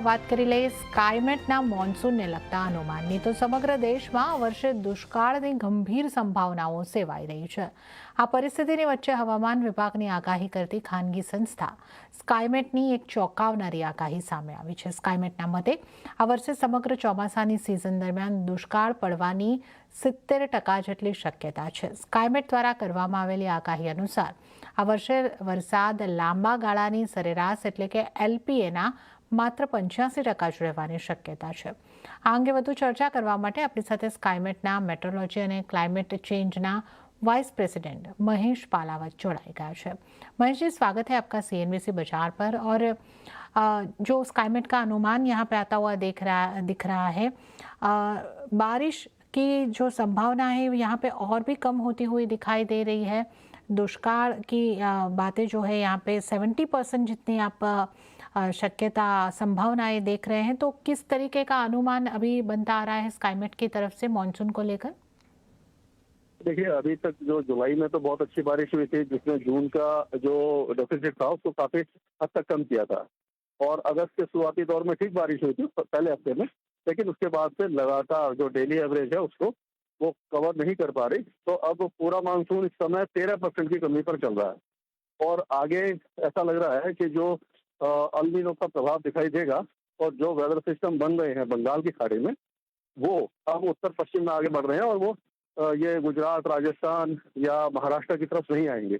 વાત કરી લઈએ સ્કાયમેટના મોન્સૂનને લગતા અનુમાનની તો સમગ્ર દેશમાં આ વર્ષે દુષ્કાળની ગંભીર સંભાવનાઓ સેવાઈ રહી છે। આ પરિસ્થિતિની વચ્ચે હવામાન વિભાગની આગાહી કરતી ખાનગી સંસ્થા સ્કાયમેટની એક ચોંકાવનારી આગાહી સામે આવી છે। સ્કાયમેટના મતે આ વર્ષે સમગ્ર ચોમાસાની સિઝન દરમિયાન દુષ્કાળ પડવાની 70% જેટલી શક્યતા છે। સ્કાયમેટ દ્વારા કરવામાં આવેલી આગાહી અનુસાર આ વર્ષે વરસાદ લાંબા ગાળાની સરેરાશ એટલે કે એલપીએના માત્ર 85% જ રહેવાની શક્યતા છે। આ અંગે વધુ ચર્ચા કરવા માટે આપણી સાથે સ્કાયમેટના મેટ્રોલોજી અને ક્લાइमेट चेंजના वाइस प्रेसिडेंट महेश पालावत जोड़ाई गया है। महेश जी, स्वागत है आपका सीएनबीसी बाजार पर। और जो स्काईमेट का अनुमान यहाँ पे आता हुआ दिख रहा है, बारिश की जो संभावना है यहाँ पे और भी कम होती हुई दिखाई दे रही है। दुष्काल की बातें जो है यहाँ पे 70% जितनी आप शक्यता संभावनाएं देख रहे हैं, तो किस तरीके का अनुमान अभी बनता आ रहा है स्काईमेट की तरफ से मॉनसून को लेकर? देखिए, अभी तक जो जुलाई में तो बहुत अच्छी बारिश हुई थी, जिसने जून का जो डेफिसिट था उसको काफी हद तक कम किया था। और अगस्त के शुरुआती दौर में ठीक बारिश हुई थी पहले हफ्ते में, लेकिन उसके बाद से लगातार जो डेली एवरेज है उसको वो कवर नहीं कर पा रही। तो अब पूरा मानसून इस समय 13% की कमी पर चल रहा है और आगे ऐसा लग रहा है कि जो अल नीनो का प्रभाव दिखाई देगा और जो वेदर सिस्टम बन रहे हैं बंगाल की खाड़ी में, वो अब उत्तर पश्चिम में आगे बढ़ रहे हैं और वो ये गुजरात, राजस्थान या महाराष्ट्र की तरफ नहीं आएंगे।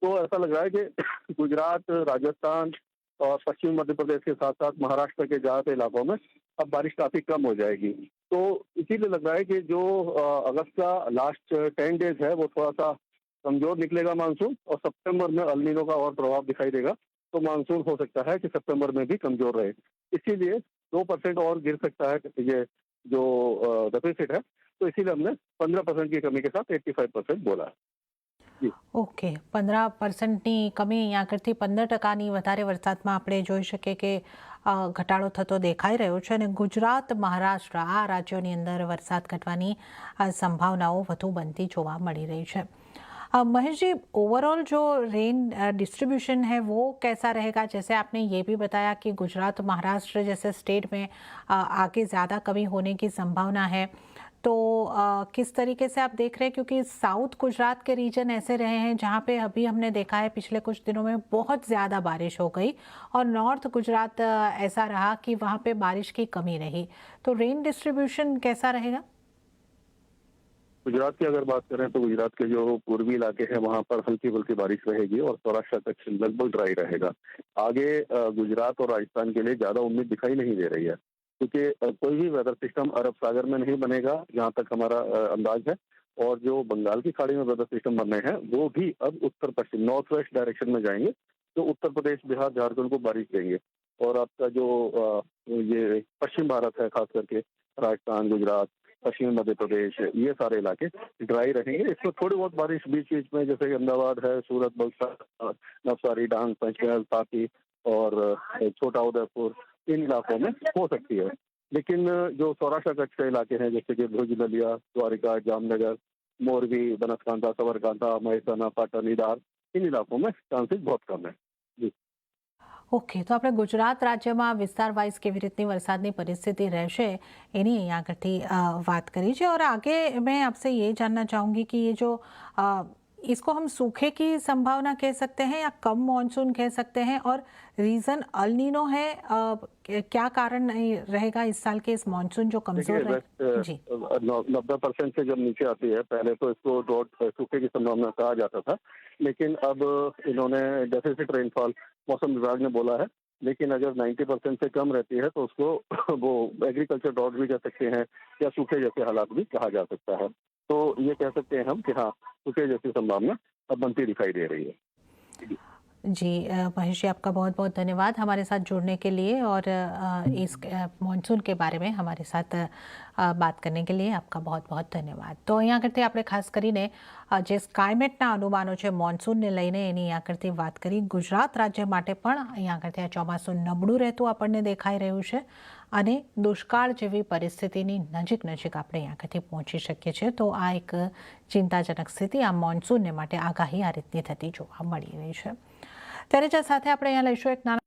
तो ऐसा लग रहा है कि गुजरात, राजस्थान और पश्चिमी मध्य प्रदेश के साथ साथ महाराष्ट्र के ज़्यादातर इलाकों में अब बारिश काफ़ी कम हो जाएगी। तो इसीलिए लग रहा है कि जो अगस्त का लास्ट 10 डेज है वो थोड़ा सा कमज़ोर निकलेगा मानसून, और सितंबर में अल नीनो का और प्रभाव दिखाई देगा। तो मानसून हो सकता है कि सितंबर में भी कमज़ोर रहे, इसीलिए 2% और गिर सकता है ये जो डेफिसिट है। तो इसीलिए हमने 15% की कमी के साथ 85% बोला है। ओके, 15%ની કમી અહીંયા કરતી 15%ની વધારે વરસાદમાં આપણે જોઈ શકીએ કે ઘટાડો થતો દેખાઈ રહ્યો છે અને ગુજરાત, મહારાષ્ટ્ર આ રાજ્યોની અંદર વરસાદ ઘટવાની સંભાવનાઓ વધુ બનતી જોવા મળી રહી છે। महेश जी, ओवरऑल जो रेन डिस्ट्रीब्यूशन है वो कैसा रहेगा? जैसे आपने ये भी बताया कि गुजरात, महाराष्ट्र जैसे स्टेट में आगे ज़्यादा कमी होने की संभावना है, तो किस तरीके से आप देख रहे हैं? क्योंकि साउथ गुजरात के रीजन ऐसे रहे हैं जहाँ पे अभी हमने देखा है पिछले कुछ दिनों में बहुत ज़्यादा बारिश हो गई, और नॉर्थ गुजरात ऐसा रहा कि वहाँ पे बारिश की कमी रही। तो रेन डिस्ट्रीब्यूशन कैसा रहेगा? गुजरात की अगर बात करें तो गुजरात के जो पूर्वी इलाके हैं वहाँ पर हल्की फुल्की बारिश रहेगी और सौराष्ट्र तक लगभग ड्राई रहेगा। आगे गुजरात और राजस्थान के लिए ज़्यादा उम्मीद दिखाई नहीं दे रही है, क्योंकि कोई भी वेदर सिस्टम अरब सागर में नहीं बनेगा जहाँ तक हमारा अंदाज है। और जो बंगाल की खाड़ी में वेदर सिस्टम बन रहे हैं वो भी अब उत्तर पश्चिम नॉर्थ वेस्ट डायरेक्शन में जाएंगे, तो उत्तर प्रदेश, बिहार, झारखंड को बारिश देंगे। और आपका जो ये पश्चिम भारत है, खास करके राजस्थान, गुजरात, पश्चिमी मध्य प्रदेश, ये सारे इलाके ड्राई रहेंगे। इसमें थोड़ी बहुत बारिश बीच बीच में, जैसे कि अहमदाबाद है, सूरत, बक्सर, नवसारी, डांग, पंचमहल, तापी और छोटा उदयपुर, इन इलाकों में हो सकती है। लेकिन जो सौराष्ट्र कच्छ के इलाके हैं जैसे कि भुज, नलिया, द्वारिका, जामनगर, मोरबी, बनासकांठा, साबरकांठा, महेसाना, पाटन, ईदार, इन इलाकों में चांसेस बहुत कम है। जी ઓકે, તો આપણે ગુજરાત રાજ્યમાં વિસ્તાર વાઇઝ કેવી રીતની વરસાદની પરિસ્થિતિ રહેશે એની અહીંયા આગળથી વાત કરી છે। और आगे मैं आपसे ये जानना चाहूँगी कि ये जो इसको हम सूखे की संभावना कह सकते हैं या कम मॉनसून कह सकते हैं, और रीज़न अल नीनो है, क्या कारण रहेगा इस साल के इस मॉनसून जो कमजोर है? जी, 90% से जब नीचे आती है, पहले तो इसको ड्रॉट सूखे की संभावना कहा जाता था, लेकिन अब इन्होंने डेफिसिट रेनफॉल मौसम विभाग ने बोला है। लेकिन अगर 90% से कम रहती है तो उसको वो एग्रीकल्चर ड्रॉट भी कह सकते हैं या सूखे जैसे हालात भी कहा जा सकता है। तो ये कह सकते हैं हम कि हाँ, सूखे जैसी संभावना अब बनती दिखाई दे रही है। जी, महेश जी, आपका बहुत बहुत धन्यवाद हमारे साथ जुड़ने के लिए और इस मॉनसून के बारे में हमारे साथ बात करने के लिए आपका बहुत बहुत ધન્યવાદ। તો અહીંયા કરતી આપણે ખાસ કરીને જે સ્કાયમેટના અનુમાનો છે મોન્સૂનને લઈને એની અહીંયા કરતી વાત કરી। ગુજરાત રાજ્ય માટે પણ અહીંયા કરતી આ ચોમાસું નબળું રહેતું આપણને દેખાઈ રહ્યું છે અને દુષ્કાળ જેવી પરિસ્થિતિની નજીક નજીક આપણે અહીંયા કરતી પહોંચી શકીએ છીએ। તો આ એક ચિંતાજનક સ્થિતિ આ મોન્સૂનને માટે આગાહી આ રીતની થતી જોવા મળી રહી છે। ત્યારે જ સાથે આપણે અહીંયા લઈશું એક નાના